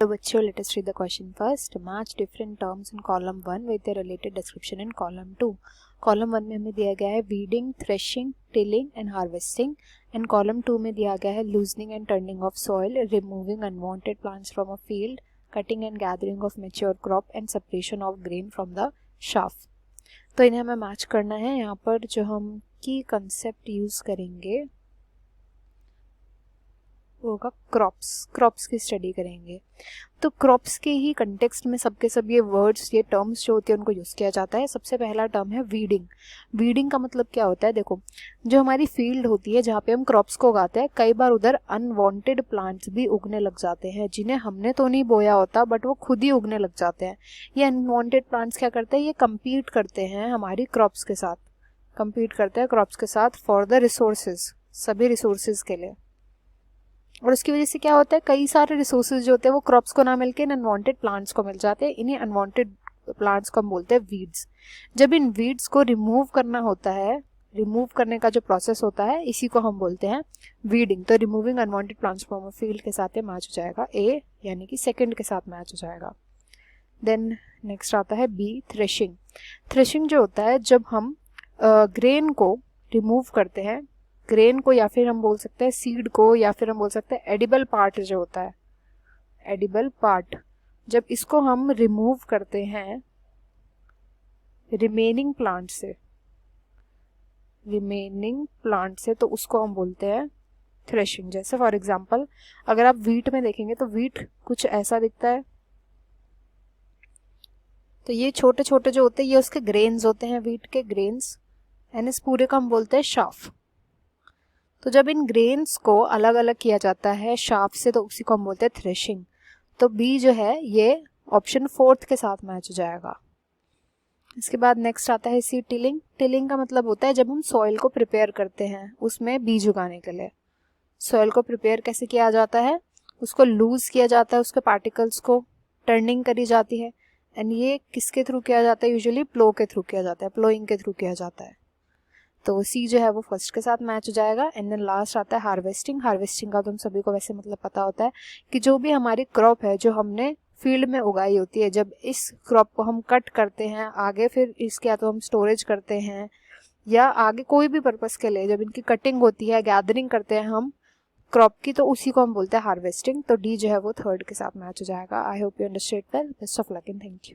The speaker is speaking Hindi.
तो बच्चों, let us read the question first. Match different terms in column 1 with the related description in column 2. Column 1 में हमें दिया गया है weeding, threshing, tilling and harvesting. And column 2 में दिया गया है loosening and turning of soil, removing unwanted plants from a field, cutting and gathering of mature crop and separation of grain from the shaft. तो इन्हें हमें मैच करना है. यहाँ पर जो हम की कंसेप्ट यूज करेंगे वो होगा क्रॉप्स की स्टडी करेंगे. तो क्रॉप्स के ही कंटेक्स्ट में सबके सब ये वर्ड्स, ये टर्म्स जो होते हैं उनको यूज़ किया जाता है. सबसे पहला टर्म है वीडिंग. वीडिंग का मतलब क्या होता है? देखो, जो हमारी फील्ड होती है जहाँ पे हम क्रॉप्स को उगाते हैं, कई बार उधर अनवांटेड प्लांट्स भी उगने लग जाते हैं जिन्हें हमने तो नहीं बोया होता, बट वो खुद ही उगने लग जाते हैं. ये अनवांटेड प्लांट्स क्या करते हैं? ये कम्पीट करते हैं हमारी क्रॉप्स के साथ, फॉर द रिसोर्सेज, सभी रिसोर्सेज के लिए. और उसकी वजह से क्या होता है, कई सारे रिसोर्सेज जो होते हैं वो क्रॉप्स को ना मिलके इन अनवांटेड प्लांट्स को मिल जाते हैं. इन्हीं अनवांटेड प्लांट्स को हम बोलते हैं वीड्स. जब इन वीड्स को रिमूव करना होता है, रिमूव करने का जो प्रोसेस होता है, इसी को हम बोलते हैं वीडिंग. तो removing unwanted plants from a field के साथ मैच हो जाएगा ए, यानी कि सेकंड के साथ मैच हो जाएगा. देन नेक्स्ट आता है बी, थ्रेशिंग. थ्रेशिंग जो होता है, जब हम ग्रेन को रिमूव करते हैं, ग्रेन को, या फिर हम बोल सकते हैं सीड को, या फिर हम बोल सकते हैं एडिबल पार्ट जो होता है, एडिबल पार्ट, जब इसको हम रिमूव करते हैं रिमेनिंग प्लांट से, तो उसको हम बोलते हैं थ्रेशिंग. जैसे फॉर एग्जांपल अगर आप वीट में देखेंगे तो वीट कुछ ऐसा दिखता है. तो ये छोटे छोटे जो होते हैं ये उसके ग्रेन्स होते हैं, वीट के ग्रेन्स, एंड इस पूरे को हम बोलते हैं शाफ. तो जब इन ग्रेन्स को अलग अलग किया जाता है शाफ्ट से, तो उसी को हम बोलते हैं थ्रेशिंग. तो बी जो है ये ऑप्शन फोर्थ के साथ मैच हो जाएगा. इसके बाद नेक्स्ट आता है सी, टिलिंग. टिलिंग का मतलब होता है जब हम सॉइल को प्रिपेयर करते हैं उसमें बीज उगाने के लिए. सॉइल को प्रिपेयर कैसे किया जाता है? उसको लूज किया जाता है, उसके पार्टिकल्स को टर्निंग करी जाती है. एंड ये किसके थ्रू किया जाता है? यूजुअली प्लो के थ्रू किया जाता है, प्लोइंग के थ्रू किया जाता है. तो सी जो है वो फर्स्ट के साथ मैच हो जाएगा. एंड देन लास्ट आता है हार्वेस्टिंग. हार्वेस्टिंग का तो हम सभी को वैसे मतलब पता होता है कि जो भी हमारी क्रॉप है जो हमने फील्ड में उगाई होती है, जब इस क्रॉप को हम कट करते हैं आगे, फिर इसके या तो हम स्टोरेज करते हैं या आगे कोई भी पर्पस के लिए जब इनकी कटिंग होती है, गैदरिंग करते हैं हम क्रॉप की, तो उसी को हम बोलते हैं हार्वेस्टिंग. तो डी जो है वो थर्ड के साथ मैच हो जाएगा. I hope you understand well. Best of luck and thank you.